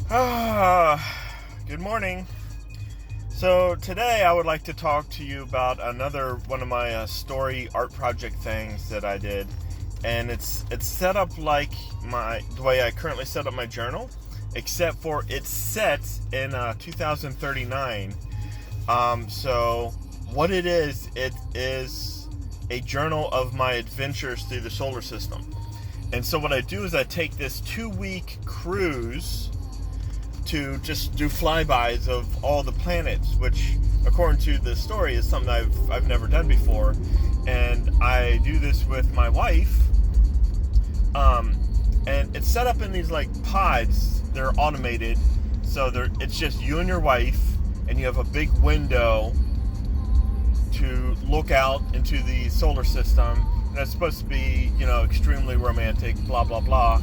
Good morning. So today I would like to talk to you about another one of my story art project things that I did, and it's set up like the way I currently set up my journal, except for it's set in 2039. So what it is a journal of my adventures through the solar system. And so what I do is I take this 2-week cruise to just do flybys of all the planets, which, according to the story, is something I've never done before. And I do this with my wife, and it's set up in these like pods. They're automated, so it's just you and your wife, and you have a big window to look out into the solar system. And it's supposed to be, extremely romantic, blah blah blah.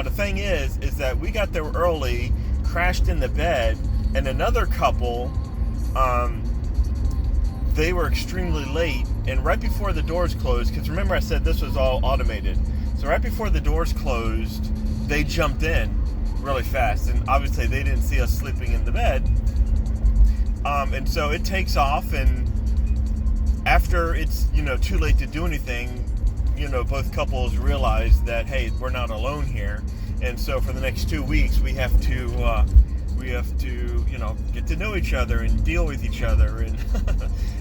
The thing is that we got there early, crashed in the bed, and another couple, they were extremely late, and right before the doors closed, because remember I said this was all automated, so right before the doors closed, they jumped in really fast, and obviously they didn't see us sleeping in the bed, and so it takes off, and after it's, too late to do anything, both couples realize that, hey, we're not alone here. And so for the next 2 weeks, we have to get to know each other and deal with each other and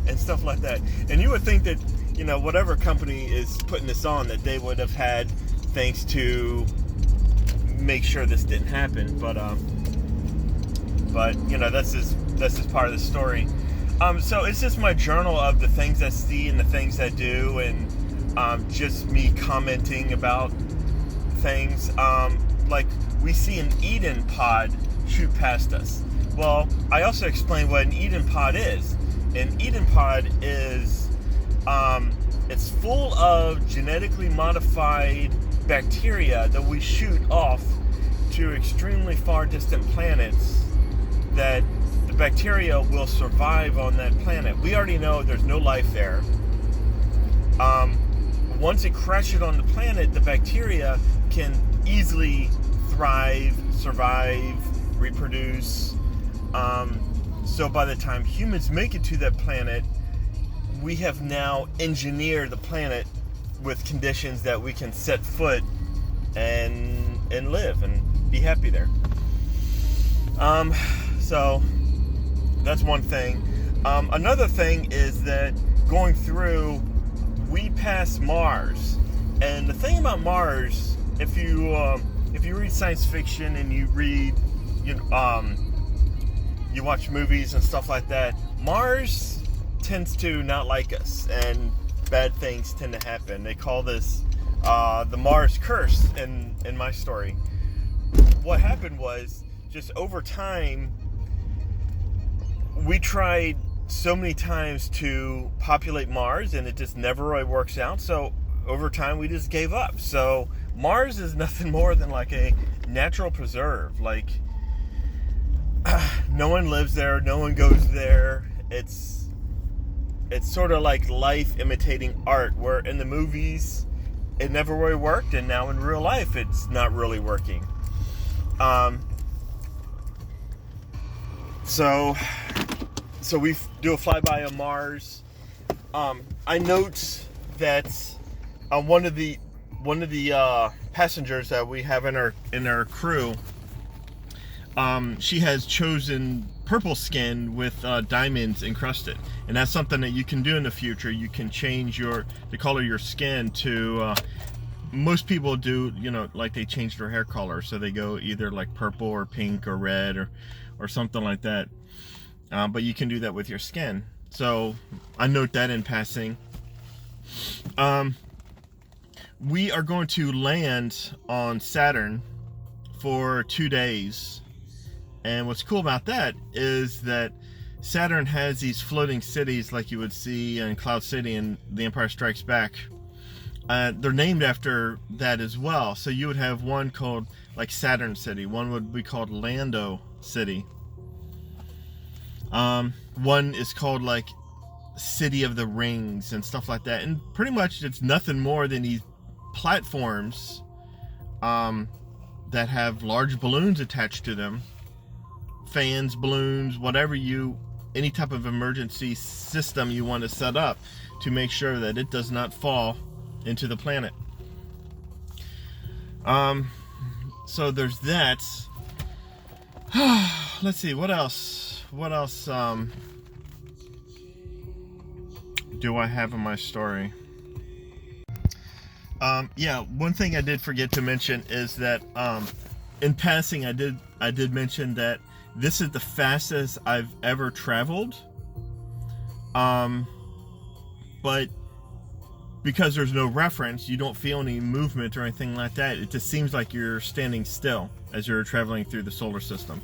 and stuff like that. And you would think that, whatever company is putting this on, that they would have had things to make sure this didn't happen. But that's just part of the story. So it's just my journal of the things I see and the things I do, and just me commenting about things. Like we see an Eden pod shoot past us. Well, I also explained what an Eden pod is. An Eden pod is it's full of genetically modified bacteria that we shoot off to extremely far distant planets, that the bacteria will survive on that planet. We already know there's no life there. Once it crashes on the planet, the bacteria can easily thrive, survive, reproduce. So by the time humans make it to that planet, we have now engineered the planet with conditions that we can set foot and live and be happy there. So that's one thing. Another thing is that going through, we pass Mars, and the thing about Mars, if you read science fiction and you read, you watch movies and stuff like that, Mars tends to not like us, and bad things tend to happen. They call this the Mars curse in my story. What happened was, just over time, we tried so many times to populate Mars, and it just never really works out. So over time, we just gave up. So Mars is nothing more than like a natural preserve. Like, no one lives there, no one goes there. It's sort of like life imitating art, where in the movies it never really worked, and now in real life it's not really working. So we do a flyby of Mars. I note that one of the passengers that we have in our crew, she has chosen purple skin with diamonds encrusted, and that's something that you can do in the future. You can change the color of your skin to. Most people do, like they change their hair color, so they go either like purple or pink or red or something like that. But you can do that with your skin. So I note that in passing. We are going to land on Saturn for 2 days. And what's cool about that is that Saturn has these floating cities like you would see in Cloud City and The Empire Strikes Back. They're named after that as well. So you would have one called like Saturn City. One would be called Lando City. One is called like City of the Rings and stuff like that. And pretty much it's nothing more than these platforms that have large balloons attached to them fans, balloons, whatever any type of emergency system you want to set up to make sure that it does not fall into the planet. So there's that. Let's see, what else do I have in my story? Yeah, one thing I did forget to mention is that in passing I did mention that this is the fastest I've ever traveled, but because there's no reference, you don't feel any movement or anything like that. It just seems like you're standing still as you're traveling through the solar system.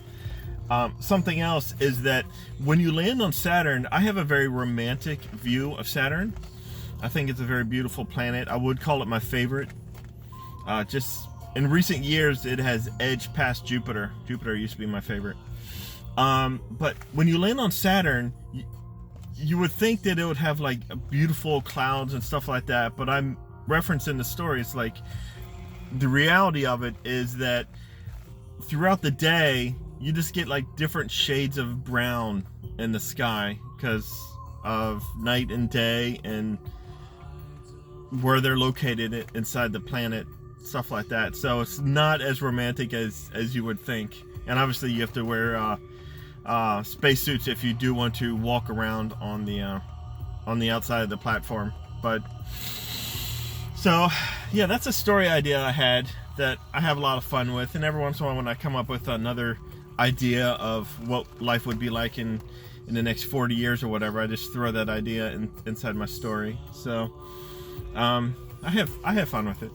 Something else is that when you land on Saturn, I have a very romantic view of Saturn. I think it's a very beautiful planet. I would call it my favorite. Just in recent years, it has edged past Jupiter. Jupiter used to be my favorite. But when you land on Saturn, you would think that it would have like beautiful clouds and stuff like that. But I'm referencing the story. It's like the reality of it is that throughout the day, you just get like different shades of brown in the sky because of night and day and where they're located inside the planet, stuff like that. So it's not as romantic as you would think. And obviously you have to wear spacesuits if you do want to walk around on the outside of the platform. But so yeah, that's a story idea I had that I have a lot of fun with. And every once in a while when I come up with another idea of what life would be like in the next 40 years or whatever, I just throw that idea inside my story. So I have fun with it.